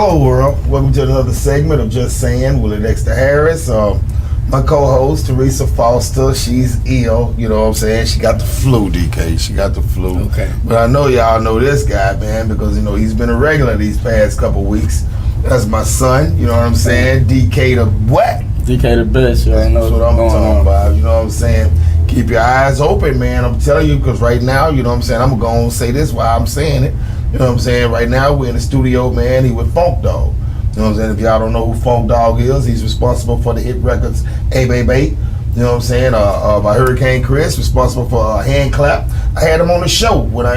Hello world, welcome to another segment of Jus Sayin with Dexter Harris. My co-host Teresa Foster, she's ill, you know what I'm saying? She got the flu, DK, she got the flu. Okay. But I know y'all know this guy, man, because you know he's been a regular these past couple weeks. That's my son, you know what I'm saying? DK the what? DK the best, you already know That's what I'm talking about, you know what I'm saying? Keep your eyes open, man, I'm telling you, because right now, you know what I'm saying, I'm going to say this while I'm saying it. You know what I'm saying? Right now, we're in the studio, man. He with Funk Dog. You know what I'm saying? If y'all don't know who Funk Dog is, he's responsible for the hit records Hey Baby. You know what I'm saying? By Hurricane Chris, responsible for Hand Clap. I had him on the show when I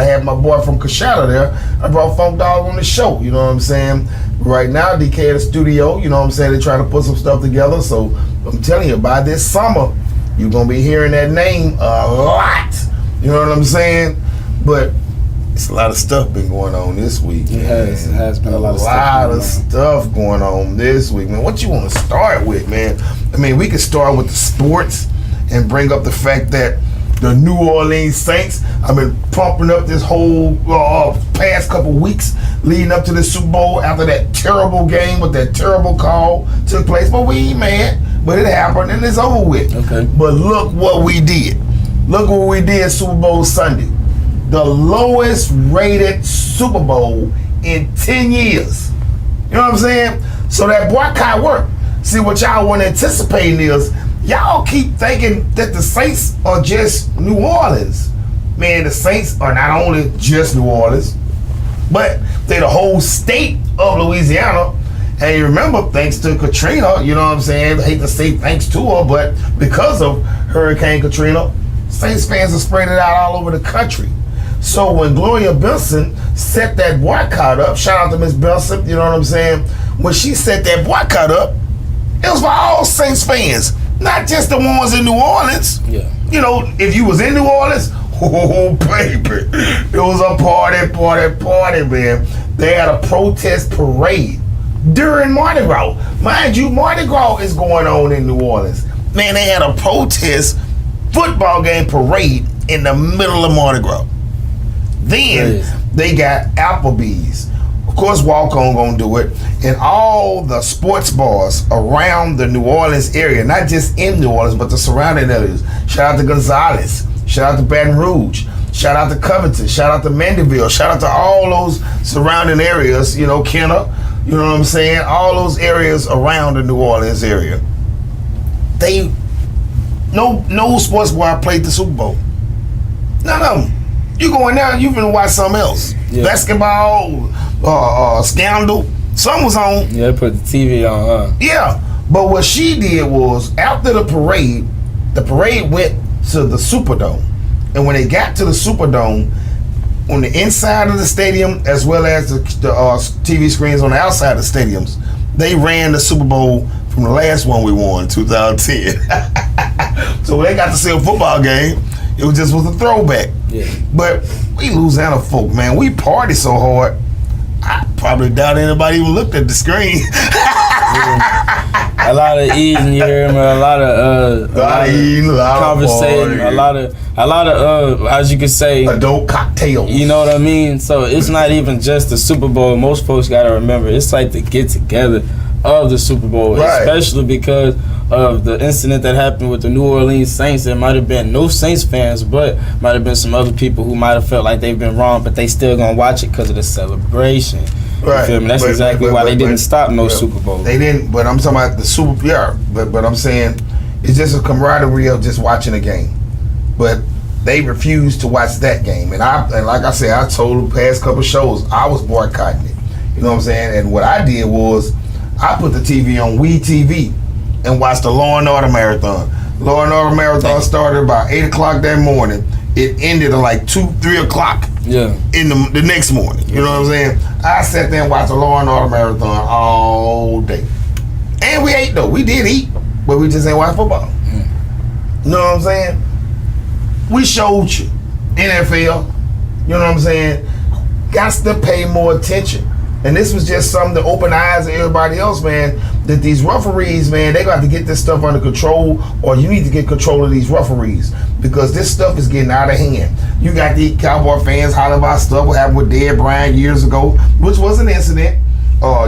had my boy from Kashada there. I brought Funk Dog on the show. You know what I'm saying? Right now, DK in the studio. You know what I'm saying? They're trying to put some stuff together. So I'm telling you, by this summer, you're gonna be hearing that name a lot. You know what I'm saying? But it's a lot of stuff been going on this week. It has been a lot of stuff going on this week, man. What you want to start with, man? I mean, we could start with the sports and bring up the fact that the New Orleans Saints have been pumping up this whole past couple weeks leading up to the Super Bowl after that terrible game with that terrible call took place. But we ain't mad, but it happened and it's over with. Okay. But look what we did. Look what we did Super Bowl Sunday. The lowest rated Super Bowl in 10 years. You know what I'm saying? So that boycott worked. See, what y'all weren't anticipating is y'all keep thinking that the Saints are just New Orleans. Man, the Saints are not only just New Orleans, but they're the whole state of Louisiana. And you remember, thanks to Katrina, you know what I'm saying? I hate to say thanks to her, but because of Hurricane Katrina, Saints fans are spread it out all over the country. So when Gloria Benson set that boycott up, shout out to Miss Benson, you know what I'm saying? When she set that boycott up, it was for all Saints fans, not just the ones in New Orleans. Yeah. You know, if you was in New Orleans, oh baby, it was a party, man. They had a protest parade during Mardi Gras. Mind you, Mardi Gras is going on in New Orleans. Man, they had a protest football game parade in the middle of Mardi Gras. Then they got Applebee's. Of course, Walk On gonna do it. And all the sports bars around the New Orleans area, not just in New Orleans, but the surrounding areas. Shout out to Gonzales. Shout out to Baton Rouge. Shout out to Covington. Shout out to Mandeville. Shout out to all those surrounding areas, you know, Kenner, you know what I'm saying? All those areas around the New Orleans area. No sports bar played the Super Bowl. None of them. You go in there, you finna watch something else. Yeah. Basketball, Scandal, something was on. Yeah, they put the TV on, huh? Yeah, but what she did was, after the parade went to the Superdome. And when they got to the Superdome, on the inside of the stadium, as well as the TV screens on the outside of the stadiums, they ran the Super Bowl from the last one we won, 2010. So when they got to see a football game, it was just a throwback. Yeah. But we Louisiana folk, man, we party so hard, I probably doubt anybody even looked at the screen. A lot of eating, you hear me? A lot of conversation, a lot of as you could say, adult cocktails. You know what I mean? So it's not even just the Super Bowl. Most folks gotta remember, it's like the get together of the Super Bowl, right. Especially because of the incident that happened with the New Orleans Saints. There might have been no Saints fans, but might have been some other people who might have felt like they've been wrong, but they still gonna watch it because of the celebration. Right. You feel me? That's exactly why they didn't stop no Super Bowl. They didn't, but I'm talking about the Super, yeah, but I'm saying it's just a camaraderie of just watching a game. But they refused to watch that game. And like I said, I told the past couple shows, I was boycotting it. You know what I'm saying? And what I did was, I put the TV on WeTV and watched the Law and Order Marathon. Law and Order Marathon started about 8 o'clock that morning. It ended at like 2, 3 o'clock in the next morning. You know what I'm saying? I sat there and watched the Law and Order Marathon all day. And we ate though. We did eat, but we just ain't watch football. You know what I'm saying? We showed you. NFL, you know what I'm saying? Got to pay more attention. And this was just something to open the eyes of everybody else, man, that these referees, man, they got to get this stuff under control, or you need to get control of these referees, because this stuff is getting out of hand. You got the Cowboy fans hollering about stuff what happened with Dad Bryant years ago, which was an incident.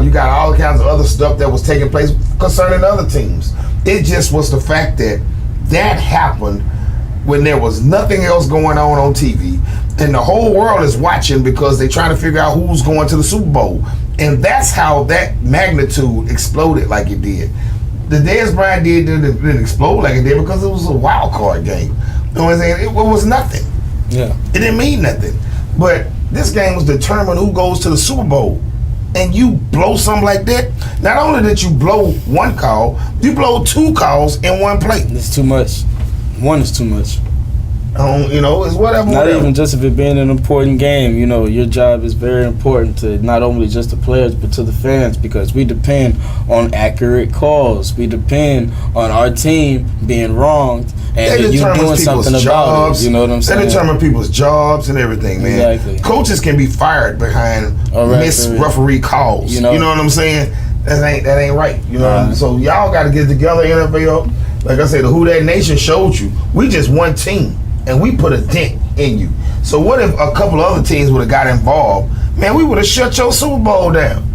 You got all kinds of other stuff that was taking place concerning other teams. It just was the fact that happened when there was nothing else going on TV, and the whole world is watching because they're trying to figure out who's going to the Super Bowl. And that's how that magnitude exploded like it did. The Dez Bryant didn't explode like it did because it was a wild card game. You know what I'm saying? It was nothing. Yeah. It didn't mean nothing. But this game was determined who goes to the Super Bowl. And you blow something like that, not only did you blow one call, you blow 2 calls in one play. It's too much. One is too much. It's whatever. Not even just if it being an important game. Your job is very important to not only just the players but to the fans, because we depend on accurate calls. We depend on our team being wronged and you doing something about it. You know what I'm saying? They determine people's jobs and everything, man. Exactly. Coaches can be fired behind referee calls. You know what I'm saying? That ain't right. So y'all got to get together, NFL. Like I said, the Who That Nation showed you. We just one team. And we put a dent in you. So what if a couple of other teams would have got involved? Man, we would have shut your Super Bowl down.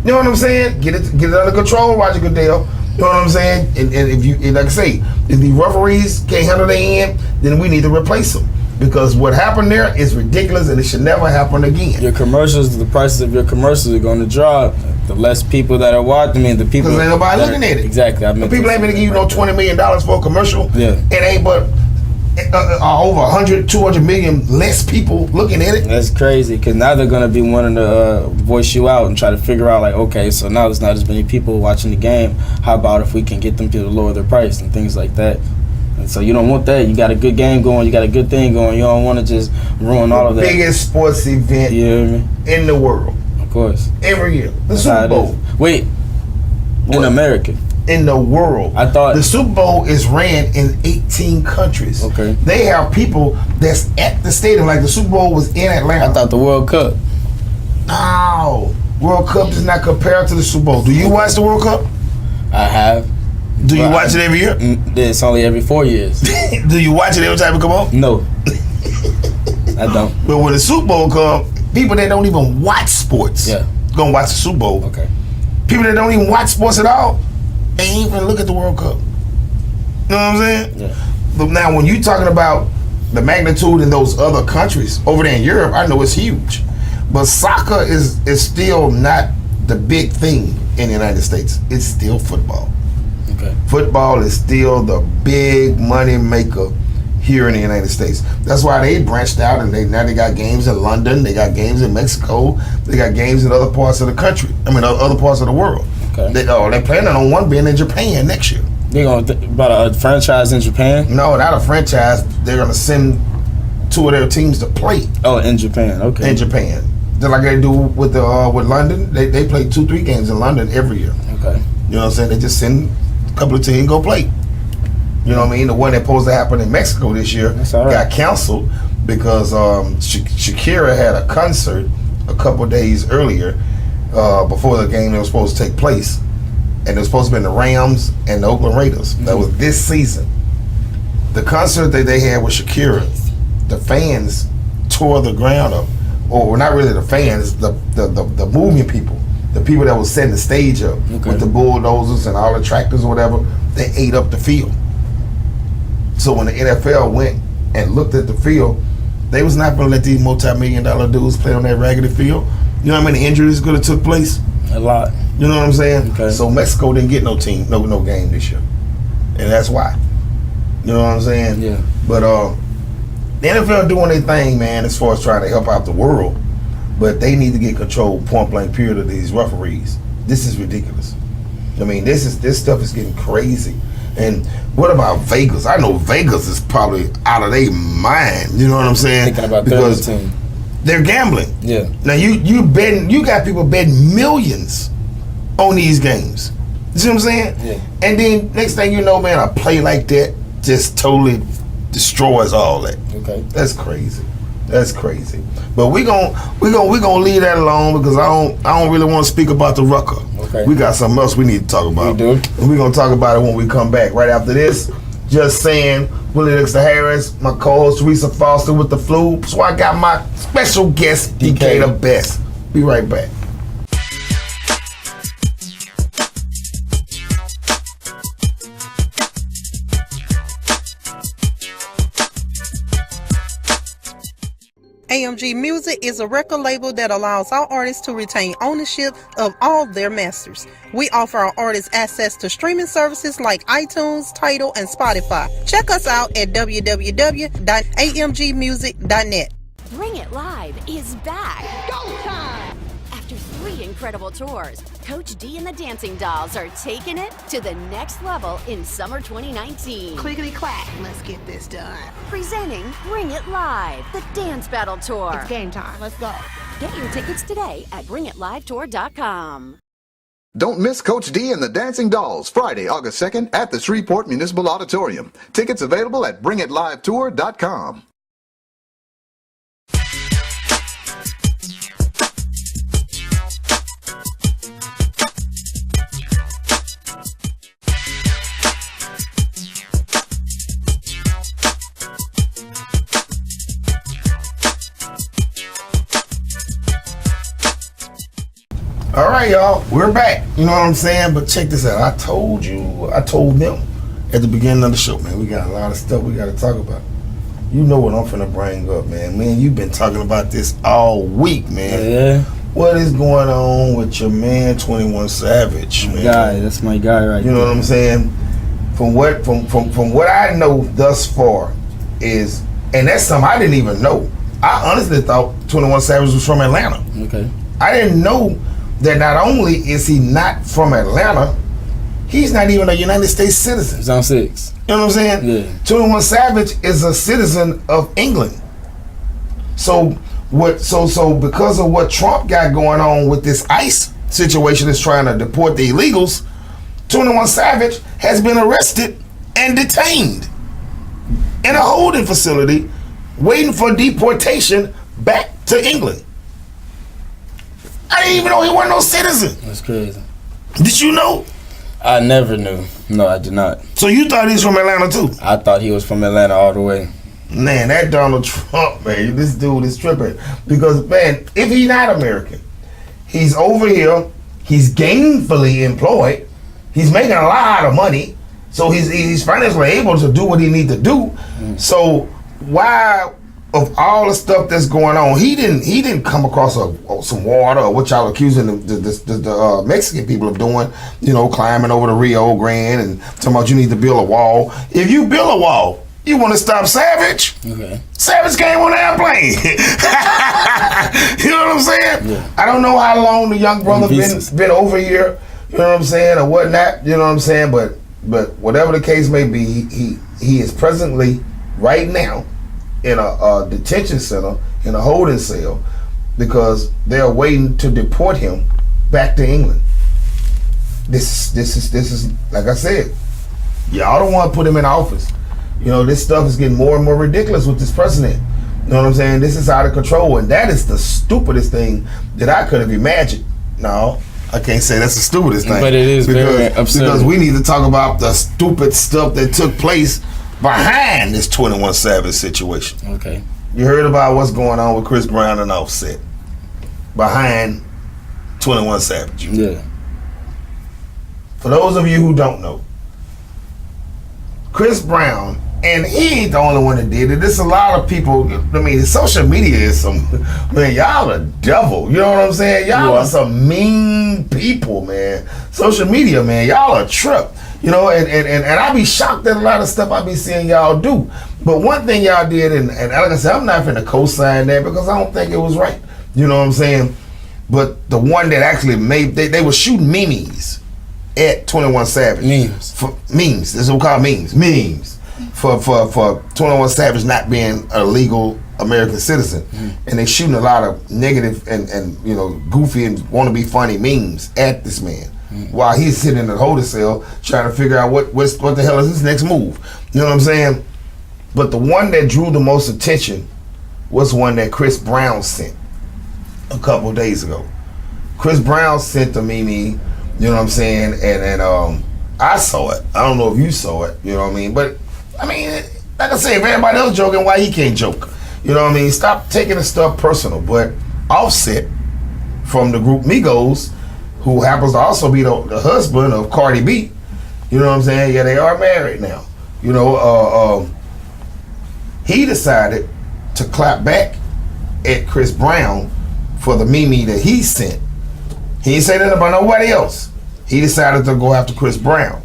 You know what I'm saying? Get it under control, Roger Goodell. You know what I'm saying? And if you, like I say, if the referees can't handle their end, then we need to replace them. Because what happened there is ridiculous and it should never happen again. Your commercials, the prices of your commercials are going to drop. The less people that are watching, the people... Because ain't nobody looking at it. Exactly. The people ain't going to give you no $20 million for a commercial. Yeah. It ain't but... over 100, 200 million less people looking at it. That's crazy, because now they're going to be wanting to voice you out and try to figure out, like, okay, so now there's not as many people watching the game. How about if we can get them people to lower their price and things like that? And so you don't want that. You got a good game going. You got a good thing going. You don't want to just ruin all of that. Biggest sports event in the world. Of course. Every year. The Super Bowl. Wait. In America. In the world. I thought the Super Bowl is ran in 18 countries. Okay. They have people that's at the stadium, like the Super Bowl was in Atlanta. I thought the World Cup. No. World Cup does not compare to the Super Bowl. Do you watch the World Cup? I have. Do you watch it every year? It's only every 4 years. Do you watch it every time it come on? No. I don't. But when the Super Bowl come, people that don't even watch sports gonna watch the Super Bowl. Okay. People that don't even watch sports at all, they ain't even look at the World Cup. You know what I'm saying? Yeah. But now when you talking about the magnitude in those other countries, over there in Europe, I know it's huge. But soccer is still not the big thing in the United States. It's still football. Okay. Football is still the big money maker here in the United States. That's why they branched out and now they got games in London, they got games in Mexico, they got games in other parts of the country. Other parts of the world. Okay. They're planning on one being in Japan next year. They're going to about a franchise in Japan? No, not a franchise. They're going to send 2 of their teams to play. Oh, in Japan. Okay. In Japan. Just like they do with London. They play 2-3 games in London every year. Okay. You know what I'm saying? They just send a couple of teams go play. You know what I mean? The one that supposed to happen in Mexico this year got canceled because Shakira had a concert a couple of days earlier before the game that was supposed to take place. And it was supposed to be the Rams and the Oakland Raiders. Mm-hmm. That was this season. The concert that they had with Shakira, the fans tore the ground up. Or not really the fans, the moving people. The people that was setting the stage up with the bulldozers and all the tractors or whatever, they ate up the field. So when the NFL went and looked at the field, they was not going to let these multi-million-dollar dudes play on that raggedy field. You know how many injuries could have took place? A lot. You know what I'm saying? Okay. So Mexico didn't get no team, no game this year, and that's why. You know what I'm saying? Yeah. But the NFL doing their thing, man, as far as trying to help out the world, but they need to get control, point blank period, of these referees. This is ridiculous. I mean, this stuff is getting crazy. And what about Vegas? I know Vegas is probably out of their mind. You know what I'm saying? Thinking about because team. They're gambling. Yeah. Now you got people betting millions on these games. You see what I'm saying? Yeah. And then next thing you know, man, a play like that just totally destroys all that. Okay. That's crazy. That's crazy. But we gonna leave that alone because I don't really want to speak about the Rucker. Okay. We got something else we need to talk about. We do. And we're gonna talk about it when we come back. Right after this, Just Saying, Willie Dixon Harris, my co-host Teresa Foster with the flu. So I got my special guest, DK the Best. Be right back. AMG Music is a record label that allows our artists to retain ownership of all their masters. We offer our artists access to streaming services like iTunes, Tidal, and Spotify. Check us out at www.amgmusic.net. Bring It Live is back. Go time! After 3 incredible tours, Coach D and the Dancing Dolls are taking it to the next level in summer 2019. Clickety clack, let's get this done. Presenting Bring It Live, the Dance Battle Tour. It's game time, let's go. Get your tickets today at bringitlivetour.com. Don't miss Coach D and the Dancing Dolls, Friday, August 2nd at the Shreveport Municipal Auditorium. Tickets available at bringitlivetour.com. All right, y'all, we're back. You know what I'm saying? But check this out. I told them at the beginning of the show, man, we got a lot of stuff we got to talk about. You know what I'm finna bring up, man. Man, you've been talking about this all week, man. Yeah. What is going on with your man 21 Savage, man? That's my guy right You know what I'm saying? From what I know thus far is, and that's something I didn't even know. I honestly thought 21 Savage was from Atlanta. Okay. I didn't know that not only is he not from Atlanta, he's not even a United States citizen. He's on 6. You know what I'm saying? Yeah. 21 Savage is a citizen of England. So because of what Trump got going on with this ICE situation is trying to deport the illegals, 21 Savage has been arrested and detained in a holding facility waiting for deportation back to England. I didn't even know he wasn't no citizen. That's crazy. Did you know? I never knew. No, I did not. So you thought he was from Atlanta too? I thought he was from Atlanta all the way. Man, that Donald Trump, man, this dude is tripping. Because, man, if he's not American, he's over here, he's gainfully employed, he's making a lot of money, so he's financially able to do what he needs to do. So why, of all the stuff that's going on, he didn't come across some water or what y'all accusing the Mexican people of doing, you know, climbing over the Rio Grande and talking about you need to build a wall. If you build a wall, you want to stop Savage? Okay. Savage came on the airplane. You know what I'm saying? Yeah. I don't know how long the young brother been over here, you know what I'm saying, or whatnot, you know what I'm saying, but whatever the case may be, he is presently, right now, in a detention center, in a holding cell, because they're waiting to deport him back to England. This is like I said, y'all don't want to put him in office. You know, this stuff is getting more and more ridiculous with this president. You know what I'm saying? This is out of control, and that is the stupidest thing that I could have imagined. No, I can't say that's the stupidest thing. But it is very upsetting. Because we need to talk about the stupid stuff that took place behind this 21 Savage situation. Okay. You heard about what's going on with Chris Brown and Offset behind 21 Savage. Yeah. For those of you who don't know, Chris Brown, and he ain't the only one that did it. There's a lot of people. I mean, social media is man, y'all the devil. You know what I'm saying? Y'all are some mean people, man. Social media, man, y'all are trip. You know, and I be shocked at a lot of stuff I be seeing y'all do. But one thing y'all did, and like I said, I'm not finna co-sign that because I don't think it was right. You know what I'm saying? But the one that actually made, they were shooting memes at 21 Savage. Memes. That's what we call memes. Memes. For 21 Savage not being a legal American citizen. And they shooting a lot of negative and you know, goofy and want to be funny memes at this man. While he's sitting in the holding cell trying to figure out what the hell is his next move. You know what I'm saying? But the one that drew the most attention was one that Chris Brown sent a couple of days ago. Chris Brown sent the meme, you know what I'm saying, and I saw it. I don't know if you saw it, you know what I mean? But, I mean, like I said, if everybody else joking, why he can't joke? You know what I mean? Stop taking the stuff personal. But Offset from the group Migos, who happens to also be the husband of Cardi B, you know what I'm saying? Yeah, they are married now. You know, he decided to clap back at Chris Brown for the Mimi that he sent. He didn't say that about nobody else. He decided to go after Chris Brown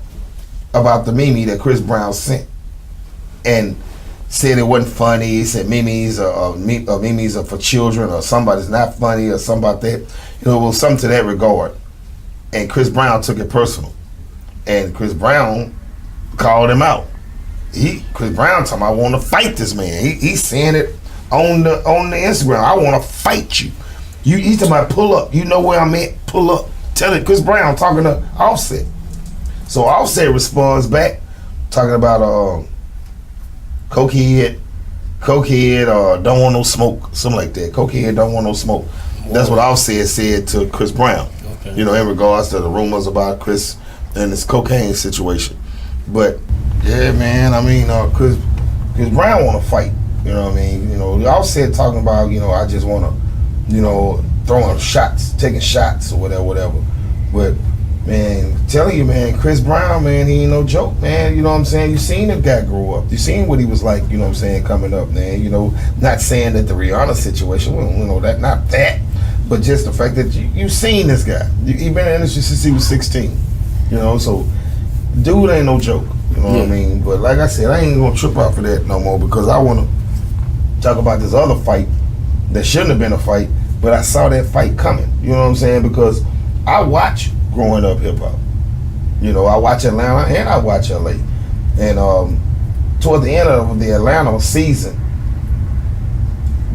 about the Mimi that Chris Brown sent, and said it wasn't funny. He said Mimi's are for children, or somebody's not funny, or something about that. It was something to that regard. And Chris Brown took it personal, and Chris Brown called him out. Chris Brown talking, I want to fight this man. He's saying it on the Instagram. I want to fight you. He's talking about pull up. You know where I'm at? Pull up. Tell it. Chris Brown talking to Offset. So Offset responds back, talking about cokehead, don't want no smoke, something like that. Cokehead don't want no smoke. Whoa. That's what Offset said to Chris Brown. Okay. In regards to the rumors about Chris and this cocaine situation. But yeah, man, I mean, Chris Brown want to fight. You know what I mean? Offset talking about, I just want to, throwing shots, taking shots or whatever. But man, telling you, man, Chris Brown, man, he ain't no joke, man. You know what I'm saying? You seen the guy grow up. You seen what he was like, you know what I'm saying, coming up, man. Not saying that the Rihanna situation, that not that, but just the fact that you seen this guy. He been in the industry since he was 16. So dude ain't no joke. You know what I mean? But like I said, I ain't gonna trip out for that no more, because I wanna talk about this other fight that shouldn't have been a fight, but I saw that fight coming. You know what I'm saying? Because I watch growing up hip hop. I watch Atlanta and I watch LA. And toward the end of the Atlanta season,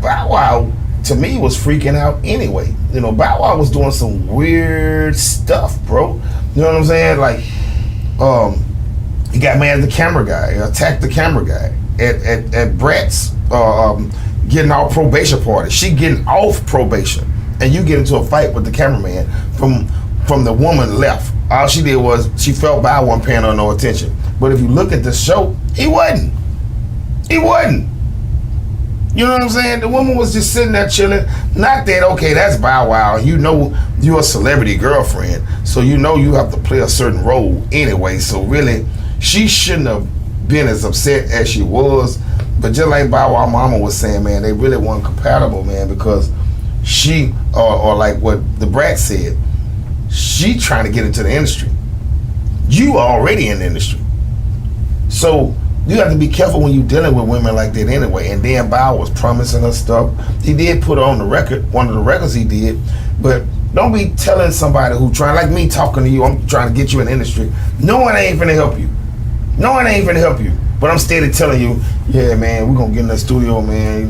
Bow Wow to me was freaking out anyway. Bow Wow was doing some weird stuff, bro. You know what I'm saying? Like, he got mad at the camera guy, attacked the camera guy at Brat's getting off probation party. She getting off probation, and you get into a fight with the cameraman from the woman left. All she did was she felt Bow Wow paying her no attention. But if you look at the show, he wasn't. You know what I'm saying? The woman was just sitting there chilling. Not that, okay, that's Bow Wow. You're a celebrity girlfriend, so you have to play a certain role anyway. So really, she shouldn't have been as upset as she was. But just like Bow Wow mama was saying, man, they really weren't compatible, man, because she, or like what the Brat said, she trying to get into the industry. You already in the industry. So you have to be careful when you're dealing with women like that anyway. And then Bow was promising her stuff. He did put her on the record, one of the records he did. But don't be telling somebody who trying, like me talking to you, I'm trying to get you in the industry. No one ain't finna help you. But I'm steady telling you, yeah, man, we're gonna get in the studio, man,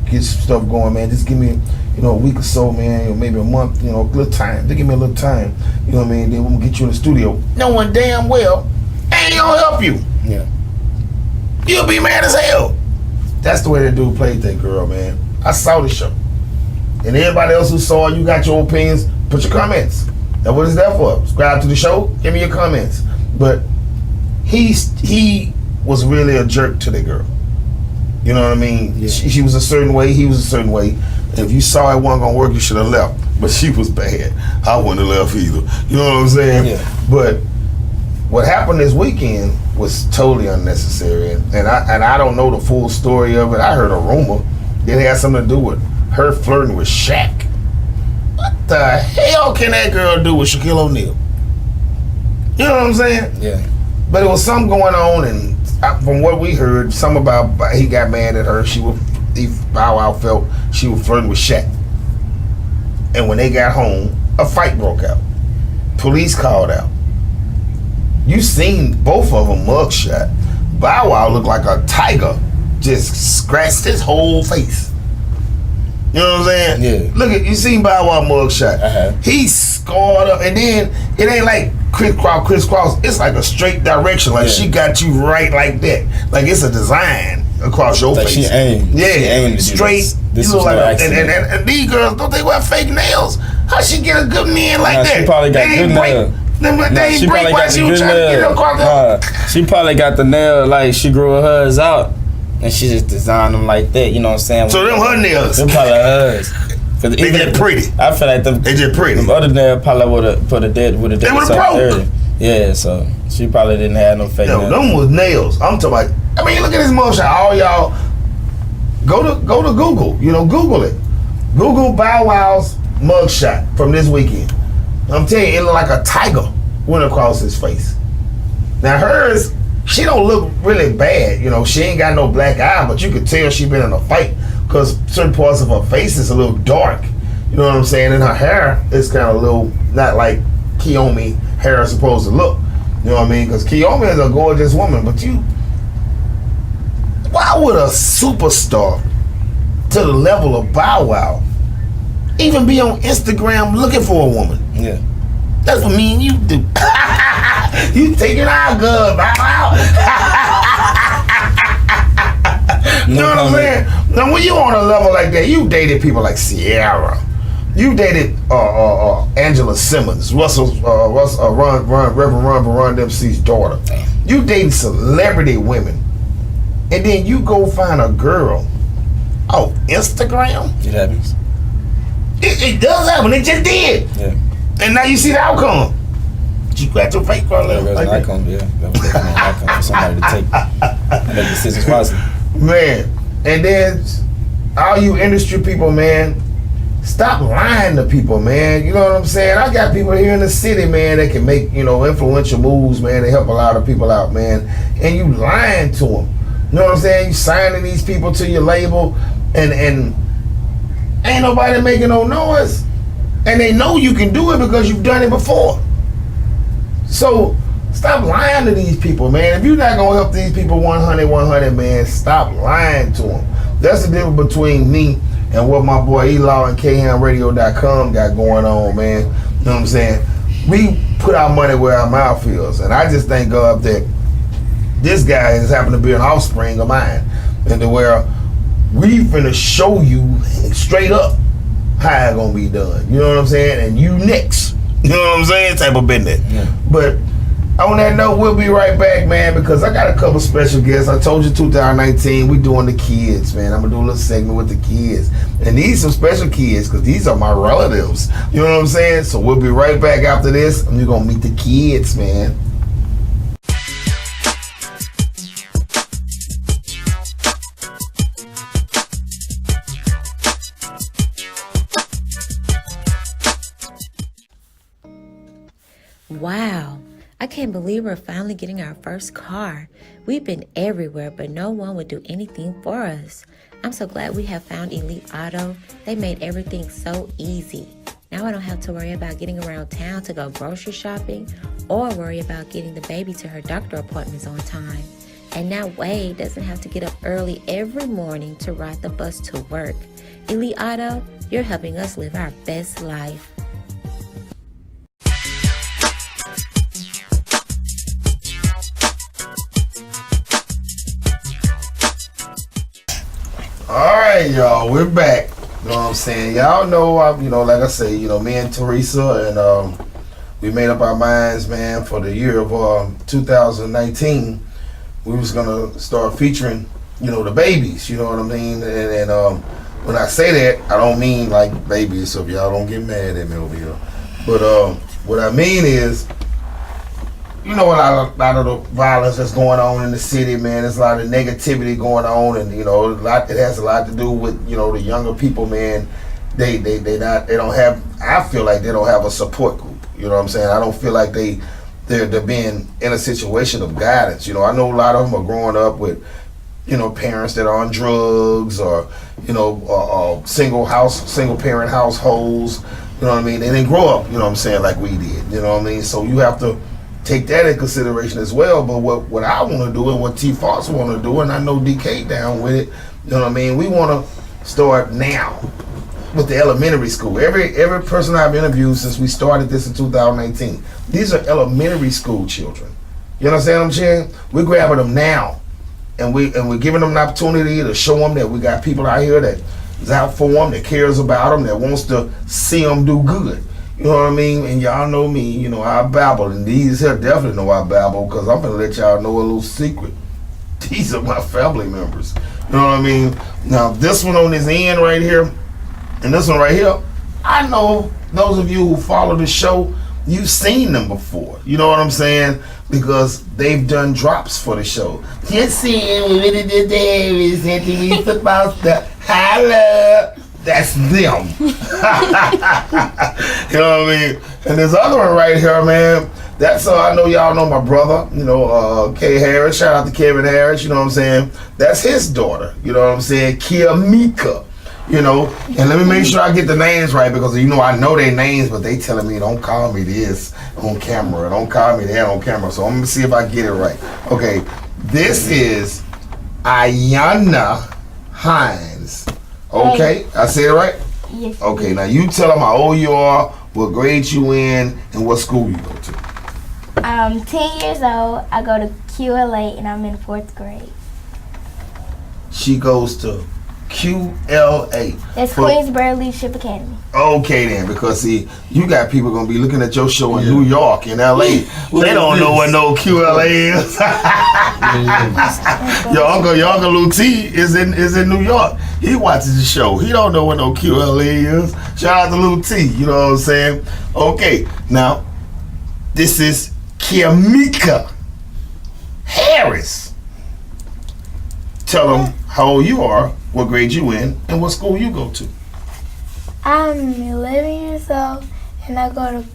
get some stuff going, man. Just give me, a week or so, man, maybe a month, a little time. They give me a little time, you know what I mean? Then we're gonna get you in the studio. Knowing damn well, ain't gonna help you. Yeah. You'll be mad as hell. That's the way that dude played that girl, man. I saw the show. And everybody else who saw it, you got your opinions, put your comments. That's what it's there for. Subscribe to the show, give me your comments. But he was really a jerk to the girl. You know what I mean? Yeah. She was a certain way, he was a certain way. And if you saw it wasn't gonna work, you should have left. But she was bad. I wouldn't have left either. You know what I'm saying? Yeah. But what happened this weekend was totally unnecessary. And I don't know the full story of it. I heard a rumor that it had something to do with her flirting with Shaq. What the hell can that girl do with Shaquille O'Neal? You know what I'm saying? Yeah. But there was something going on, and from what we heard, something about he got mad at her. Bow Wow felt she was flirting with Shaq. And when they got home, a fight broke out. Police called out. You seen both of them mugshot. Bow Wow looked like a tiger, just scratched his whole face. You know what I'm saying? Yeah. Look you seen Bow Wow mugshot. Uh-huh. He's scarred up, and then it ain't like crisscross. It's like a straight direction. Like she got you right like that. Like it's a design across your face. She aimed. Yeah, she aimed straight. This you look like and these girls, don't they wear fake nails? How she get a good man like that? She probably got good nails. She probably got the good nail. She probably got the nail like she grew hers out, and she just designed them like that. You know what I'm saying? So them her nails. Them probably hers. They just pretty. I feel like they just pretty. Them other nails probably would have put a dead. Would have did something dirty. Yeah, so she probably didn't have no fake nails. Them was nails. I'm talking about. I mean, look at this mugshot. All y'all go to Google. Google it. Google Bow Wow's mugshot from this weekend. I'm telling you, it looked like a tiger went across his face. Now hers, she don't look really bad. You know, she ain't got no black eye, but you could tell she been in a fight because certain parts of her face is a little dark. You know what I'm saying? And her hair is kind of a little, not like Kiyomi hair is supposed to look. You know what I mean? Because Kiyomi is a gorgeous woman, but why would a superstar to the level of Bow Wow even be on Instagram looking for a woman? Yeah. That's what me and you do. You taking our good, Bow Wow. You know what I'm saying? Now when you on a level like that, you dated people like Sierra. You dated Angela Simmons, Reverend Ron Dempsey's daughter. You dated celebrity women. And then you go find a girl on Instagram. It happens. It does happen. It just did. Yeah. And now you see the outcome. You got your fake girl. That was an icon, yeah. That was definitely an icon for somebody to make decisions wisely. Man. And then all you industry people, man, stop lying to people, man. You know what I'm saying? I got people here in the city, man, that can make, influential moves, man. They help a lot of people out, man. And you lying to them. You know what I'm saying? You signing these people to your label and ain't nobody making no noise. And they know you can do it because you've done it before. So stop lying to these people, man. If you're not going to help these people 100, man, stop lying to them. That's the difference between me and what my boy Elaw and KHAMradio.com got going on, man. You know what I'm saying? We put our money where our mouth is. And I just thank God that this guy has happened to be an offspring of mine. And to where we finna show you straight up how it's gonna be done. You know what I'm saying? And you next. You know what I'm saying? Type of business. Yeah. But on that note, we'll be right back, man, because I got a couple special guests. I told you 2019, we doing the kids, man. I'm gonna do a little segment with the kids. And these some special kids, because these are my relatives. You know what I'm saying? So we'll be right back after this, and you're gonna meet the kids, man. Wow, I can't believe we're finally getting our first car. We've been everywhere, but no one would do anything for us. I'm so glad we have found Elite Auto. They made everything so easy. Now I don't have to worry about getting around town to go grocery shopping or worry about getting the baby to her doctor appointments on time. And now Wade doesn't have to get up early every morning to ride the bus to work. Elite Auto, you're helping us live our best life. Alright, y'all, we're back. You know what I'm saying? Y'all know, like I say, me and Teresa, and we made up our minds, man, for the year of 2019. We was going to start featuring, the babies, you know what I mean? And when I say that, I don't mean like babies, so if y'all don't get mad at me over here. But what I mean is, a lot of the violence that's going on in the city, man. There's a lot of negativity going on, and it has a lot to do with the younger people, man. They don't have. I feel like they don't have a support group. You know what I'm saying? I don't feel like they're being in a situation of guidance. I know a lot of them are growing up with parents that are on drugs or single parent households. You know what I mean? They didn't grow up. You know what I'm saying? Like we did. You know what I mean? So you have to take that in consideration as well. But what I want to do and what T. Fox want to do, and I know DK down with it, you know what I mean? We want to start now with the elementary school. Every person I've interviewed since we started this in 2018, these are elementary school children. You understand what I'm saying? We're grabbing them now, and we're giving them an opportunity to show them that we got people out here that is out for them, that cares about them, that wants to see them do good. You know what I mean? And y'all know me, I babble, and these here definitely know I babble, because I'm going to let y'all know a little secret. These are my family members. You know what I mean? Now, this one on this end right here, and this one right here, I know those of you who follow the show, you've seen them before. You know what I'm saying? Because they've done drops for the show. Just seeing we really did there is football stuff. Holla. That's them. You know what I mean? And this other one right here, man, that's I know y'all know my brother, you know, Kay Harris. Shout out to Kevin Harris, you know what I'm saying? That's his daughter, you know what I'm saying? Kiamika, you know. And let me make sure I get the names right because, you know, I know their names, but they telling me don't call me this on camera. Don't call me that on camera. So I'm going to see if I get it right. Okay, this is Ayana Hines. Okay, I said it right? Yes. Okay, now you tell them how old you are, what grade you in, and what school you go to. I'm 10 years old. I go to QLA and I'm in 4th grade. She goes to QLA. That's Queensboro Leadership Academy. Okay then, because see, you got people gonna be looking at your show in New York and LA. They don't know what no QLA is. Your uncle Lou T is in New York. He watches the show. He don't know what no QLA is. Shout out to Lou T. You know what I'm saying? Okay, now this is Kiamika Harris. Tell them how old you are, what grade you in, and what school you go to. I'm 11 years old and I go to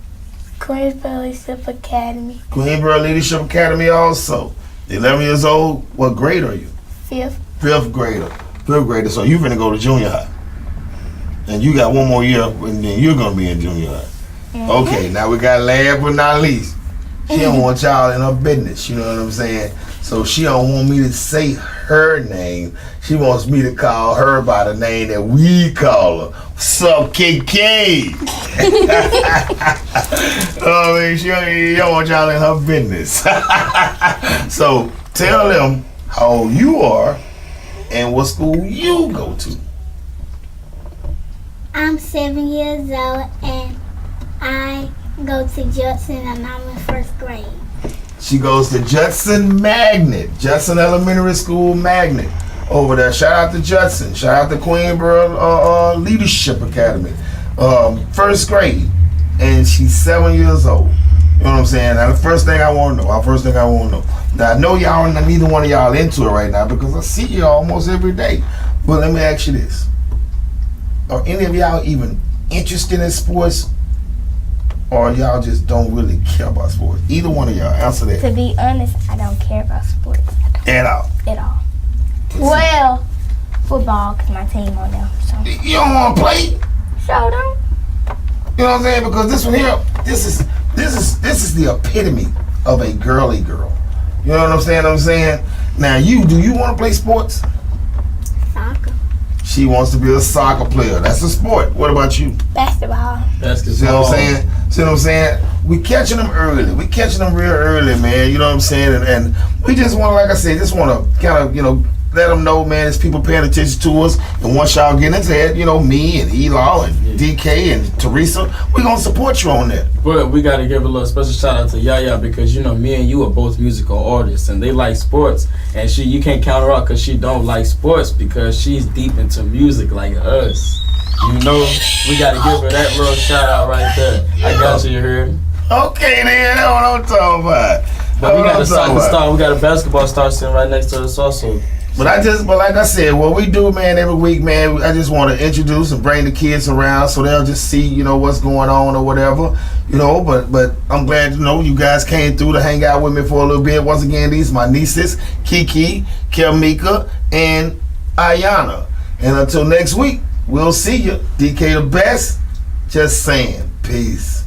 Queensboro Leadership Academy. Queensboro Leadership Academy also. 11 years old, what grade are you? 5th. 5th grader. 5th grader, so you're gonna go to junior high. And you got one more year and then you're gonna be in junior high. Mm-hmm. Okay, now we got last but not least. She don't want y'all in her business, you know what I'm saying? So she don't want me to say her name. She wants me to call her by the name that we call her. Sup, KK? I mean, she don't want y'all in her business. So tell them how old you are and what school you go to. I'm 7 years old and I go to Judson and I'm in 1st grade. She goes to Judson Magnet, Judson Elementary School Magnet over there. Shout out to Judson. Shout out to Queensboro Leadership Academy. 1st grade, and she's 7 years old. You know what I'm saying? Now the first thing I want to know. Now I know y'all, neither one of y'all into it right now because I see you almost every day. But let me ask you this: are any of y'all even interested in sports? Or y'all just don't really care about sports? Either one of y'all, answer that. To be honest, I don't care about sports. At all? At all. Well, football, because my team on there. So. You don't want to play? Sure don't. You know what I'm saying? Because this one here, this is the epitome of a girly girl. You know what I'm saying? Now do you want to play sports? Soccer. She wants to be a soccer player. That's a sport. What about you? Basketball. See what I'm saying? We catching them early. We catching them real early, man. You know what I'm saying? And we just want to, like I said, just want to kind of, you know, let them know, man, there's people paying attention to us. And once y'all get into that, you know, me and Elaw and DK and Teresa, we're going to support you on that. But we got to give a little special shout out to Yaya because, you know, me and you are both musical artists and they like sports. And you can't count her out because she don't like sports because she's deep into music like us. You know, we got to give her that little shout out right there. I got you here. Okay, then, that's what I'm talking about. But we got a soccer star, we got a basketball star sitting right next to us also. But like I said, what we do, man, every week, man, I just want to introduce and bring the kids around so they'll just see, you know, what's going on or whatever, you know. But I'm glad, you know, you guys came through to hang out with me for a little bit. Once again, these are my nieces, Kiki, Kelmika, and Ayana. And until next week, we'll see you. DK the best. Just saying. Peace.